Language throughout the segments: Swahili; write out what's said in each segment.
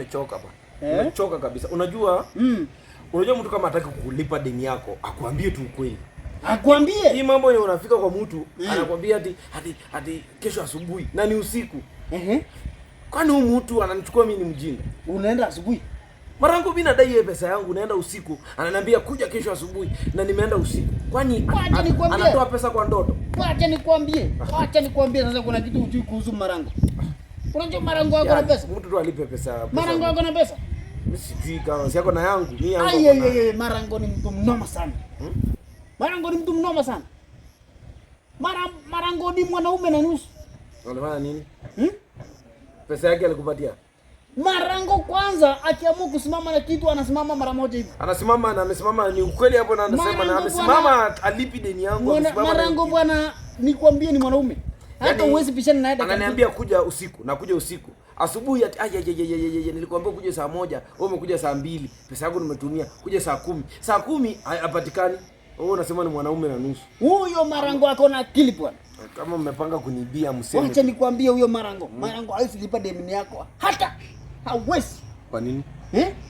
nimechoka bwana. Nimechoka kabisa. Unajua? Unajua mtu kama hataki kukulipa deni yako, akwambie tu ukweli. Akwambie. Hii mambo ile unafika kwa mtu, anakwambia hadi kesho asubuhi na ni usiku. Kwani huyu mtu ananichukua mimi ni mjinga? Unaenda asubuhi? Marango mimi nadai yeye pesa yangu, naenda usiku. Ananiambia kuja kesho asubuhi na nimeenda usiku. Kwani anatoa pesa kwa ndoto? Acha nikwambie sasa kuna kitu hujui kuhusu Marango. Unajua Marango wako na pesa? Mtu tu alipe pesa. Marango wako na pesa? Mimi sijui kama si yako na yangu. Mimi yangu. Ai, Marango ni mtu mnoma sana. Marango ni mtu mnoma sana. Marango ni mwanaume na nusu. Unafanya nini? Pesa yake alikupatia? Marango kwanza akiamua kusimama na kitu anasimama mara moja hivi. Anasimama na amesimama ni ukweli hapo na anasema na amesimama alipi deni yangu amesimama. Marango bwana nikwambie ni mwanaume. Hata uwezi pishana naye. Ananiambia kuja usiku, na kuja usiku. Asubuhi nilikwambia kuja saa 1, wewe umekuja saa 2. Pesa yangu nimetumia kuja saa 10. Saa 10 hapatikani. Wewe unasema ni mwanaume na nusu. Huyo Marango ako na akili bwana. Kama mmepanga kunibia mseme. Acha nikwambie huyo Marango. Marango hawezi lipa deni yako. Hata hawezi. Kwa nini?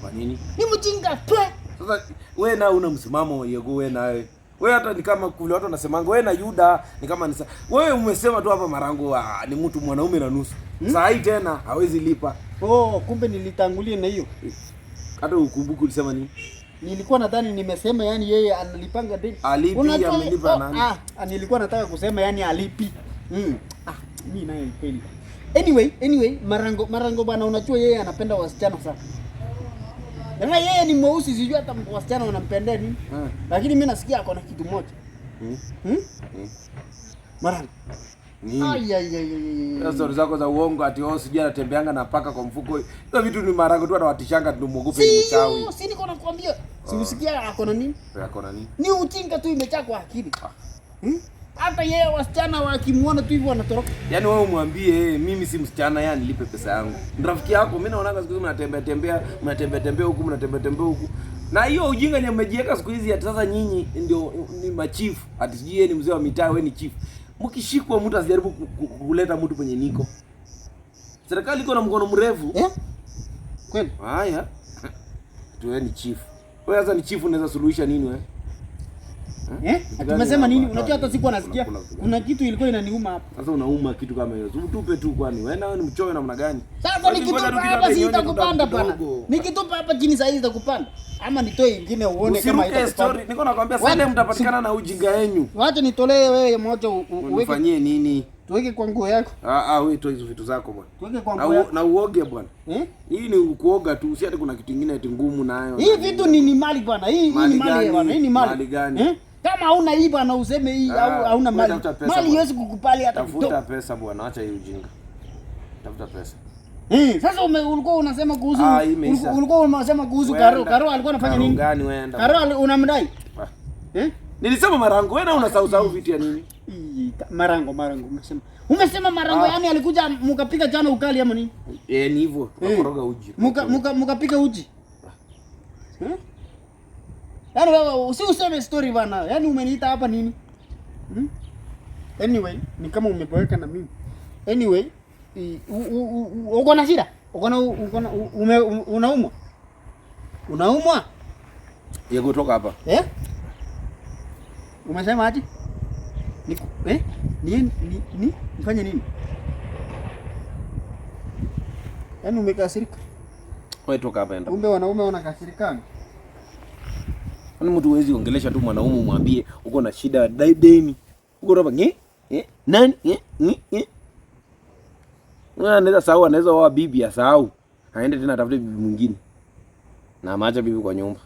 Kwa nini? Ni mjinga tu. Sasa wewe na una msimamo yego wewe nawe. Wewe hata ni kama kule watu wanasemanga wewe na Yuda ni kama ni wewe umesema tu hapa Marango ni mtu mwanaume na nusu. Saa hii tena hawezi lipa. Kumbe nilitangulia na hiyo. Hata ukumbuke ulisema nini? Nilikuwa nadhani nimesema yani yeye analipanga deni. Alipi amelipa nani? Nilikuwa nataka kusema yani alipi. Mimi naye kweli. Anyway, Marango bwana unajua yeye anapenda wasichana sana. Na yeye ni mweusi sijui hata wasichana wanampendea nini. Lakini mimi nasikia ako na kitu moja. Marango. Ai. Story zako za uongo ati sijui anatembeanga na paka kwa mfuko. Hizo vitu ni Marango tu anawatishanga tumuogope ni mchawi. Si niko nakwambia. Si usikia ako na nini? Ako na nini? Ni ujinga tu imejaa kwa akili. Hata yeye wasichana wakimuona tu hivyo wanatoroka. Yaani wewe umwambie mimi si msichana yani nilipe pesa yangu. Ni rafiki yako, mimi naona siku hizi mnatembea huku. Na hiyo ujinga ni mmejiweka siku hizi ati sasa nyinyi ndio ni machifu. Ati sijui ni mzee wa mitaa wewe ni chief. Mkishikwa mtu asijaribu kuleta mtu penye niko. Serikali iko na mkono mrefu. Kweli? Haya. Wewe ni chief. Wewe sasa ni chief unaweza suluhisha nini wewe? Tumesema nini? Unajua hata siku anasikia kuna kitu ilikuwa inaniuma hapa. Sasa unauma kitu kama hiyo. Utupe tu kwani. Wewe nawe ni mchoyo namna gani? Sasa nikitupa hapa si itakupanda bana. Nikitupa hapa chini sasa itakupanda. Ama nitoe ingine uone kama itakupanda. Niko nakwambia sasa mtapatikana na ujinga wenu. Wacha nitolee wewe moja ufanyie nini? Tuweke kwa nguo yako. Wewe toa hizo vitu zako bwana. Tuweke kwa nguo yako. Na uoge bwana. Hii ni kuoga tu, si hata kuna kitu kingine eti ngumu nayo. Hii vitu ni mali bwana. Hii ni mali bwana. Hii ni mali. Mali gani? Kama hauna hii bwana useme hii au hauna mali. Mali haiwezi kukupali hata kidogo. Tafuta pesa bwana, acha hii ujinga. Tafuta pesa. Sasa ulikuwa unasema kuhusu Karo alikuwa anafanya nini? Gani wewe? Karo unamdai? Nilisema Marango, wewe na unasahau vitu ya nini? Marango umesema Marango yani alikuja mkapika jana ukali ama nini? Ni hivyo, tukakoroga uji. Mkapika uji. Yaani wewe usiseme story bana. Yaani umeniita hapa nini? Anyway, ni kama umeboeka na mimi. Anyway, uko na shida? Unaumwa? Unaumwa? Ya kutoka hapa. Umesema aje? Nifanye nini? Yaani umekasirika? Wewe toka hapa enda. Kumbe wanaume wanakasirikana. Kwani mtu huwezi ongelesha tu mwanaume umwambie uko na shida deni. Uko hapa nani? Anaweza sahau, anaweza oa bibi asahau. Aende tena atafute bibi mwingine. Na maacha bibi kwa nyumba.